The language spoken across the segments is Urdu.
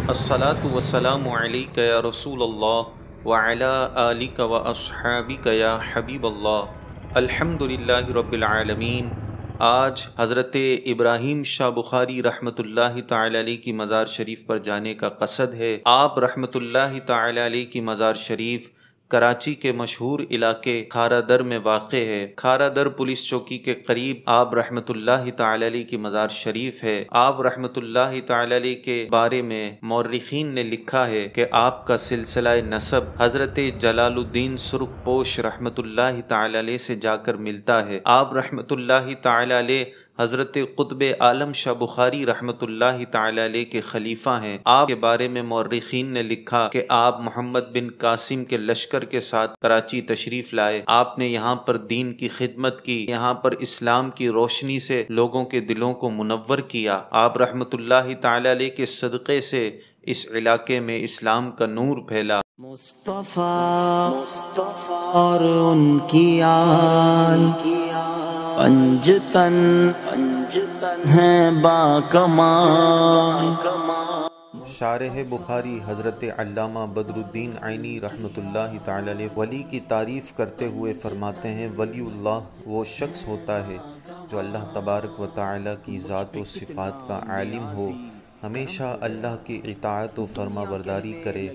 الصلاۃ والسلام علیک یا رسول اللہ وعلی آلک و اصحابک یا حبیب اللہ۔ الحمد للہ رب العالمین۔ آج حضرت ابراہیم شاہ بخاری رحمۃ اللہ تعالی علیہ کی مزار شریف پر جانے کا قصد ہے۔ آپ رحمۃ اللہ تعالی علیہ کی مزار شریف کراچی کے مشہور علاقے کھارا در میں واقع ہے۔ کھارا در پولیس چوکی کے قریب آپ رحمۃ اللہ تعالی علیہ کی مزار شریف ہے۔ آپ رحمۃ اللہ تعالی علیہ کے بارے میں مورخین نے لکھا ہے کہ آپ کا سلسلہ نسب حضرت جلال الدین سرخ پوش رحمۃ اللہ تعالی علیہ سے جا کر ملتا ہے۔ آپ رحمۃ اللہ تعالی علیہ حضرت قطب عالم شاہ بخاری رحمۃ اللہ تعالی علیہ کے خلیفہ ہیں۔ آپ کے بارے میں مورخین نے لکھا کہ آپ محمد بن قاسم کے لشکر کے ساتھ کراچی تشریف لائے۔ آپ نے یہاں پر دین کی خدمت کی، یہاں پر اسلام کی روشنی سے لوگوں کے دلوں کو منور کیا۔ آپ رحمۃ اللہ تعالی علیہ کے صدقے سے اس علاقے میں اسلام کا نور پھیلا۔ مصطفیٰ اور ان کی آل پنجتن ہیں با کمال۔ شارح بخاری حضرت علامہ بدر الدین عینی رحمۃ اللہ تعالی علیہ ولی کی تعریف کرتے ہوئے فرماتے ہیں، ولی اللہ وہ شخص ہوتا ہے جو اللہ تبارک و تعالی کی ذات و صفات کا عالم ہو، ہمیشہ اللہ کی اطاعت و فرما برداری کرے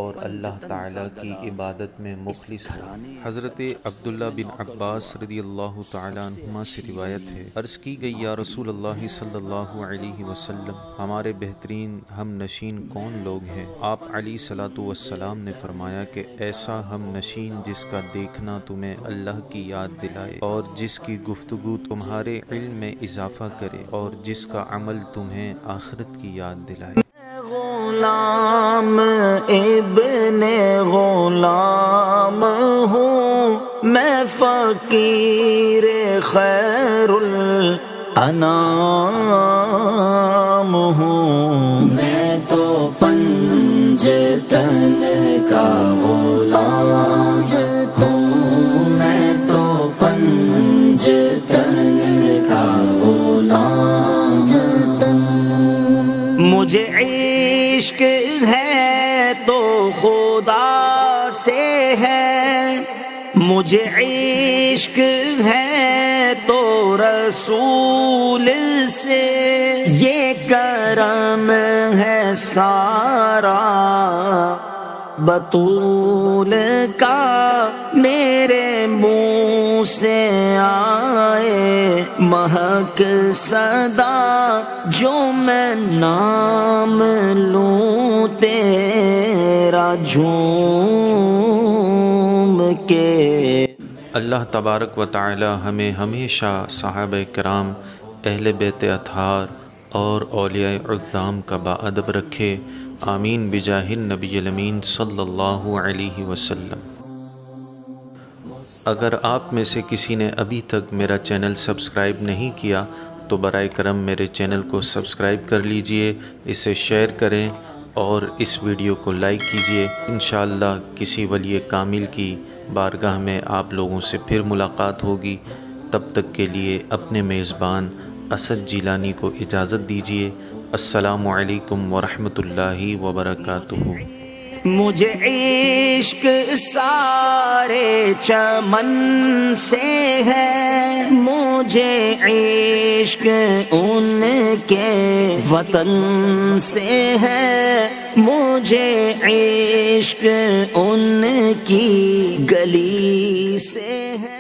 اور اللہ تعالیٰ کی عبادت میں مخلص ہو۔ حضرت عبداللہ بن عباس رضی اللہ تعالیٰ عنہما سے روایت ہے، عرض کی گئی یا رسول اللہ صلی اللہ علیہ وسلم ہمارے بہترین ہم نشین کون لوگ ہیں؟ آپ علیہ الصلوۃ والسلام نے فرمایا کہ ایسا ہم نشین جس کا دیکھنا تمہیں اللہ کی یاد دلائے اور جس کی گفتگو تمہارے علم میں اضافہ کرے اور جس کا عمل تمہیں آخرت کی یاد دلائے۔ غلام ابن غلام ہوں میں، فقیر خیر الانام ہوں میں، تو پنجتن کا غلام ہوں میں، تو پنجتن کا غلام۔ مجھے عشق ہے تو خدا سے ہے، مجھے عشق ہے تو رسول سے، یہ کرم ہے سارا بطول کا، میرے منہ سے آئے مہک صدا، جو میں نام لوں تیرا جھوم کے۔ اللہ تبارک و تعالی ہمیں ہمیشہ صحابہ کرام، اہل بیت اطہار اور اولیاء عظام کا باادب رکھے، آمین بجاہ النبی الامین صلی اللہ علیہ وسلم۔ اگر آپ میں سے کسی نے ابھی تک میرا چینل سبسکرائب نہیں کیا تو برائے کرم میرے چینل کو سبسکرائب کر لیجئے، اسے شیئر کریں اور اس ویڈیو کو لائک کیجئے۔ انشاءاللہ کسی ولی کامل کی بارگاہ میں آپ لوگوں سے پھر ملاقات ہوگی۔ تب تک کے لیے اپنے میزبان اسد جیلانی کو اجازت دیجیے۔ السلام علیکم ورحمۃ اللہ وبرکاتہ۔ مجھے عشق سارے چمن سے ہے، مجھے عشق ان کے وطن سے ہے، مجھے عشق ان کی گلی سے ہے۔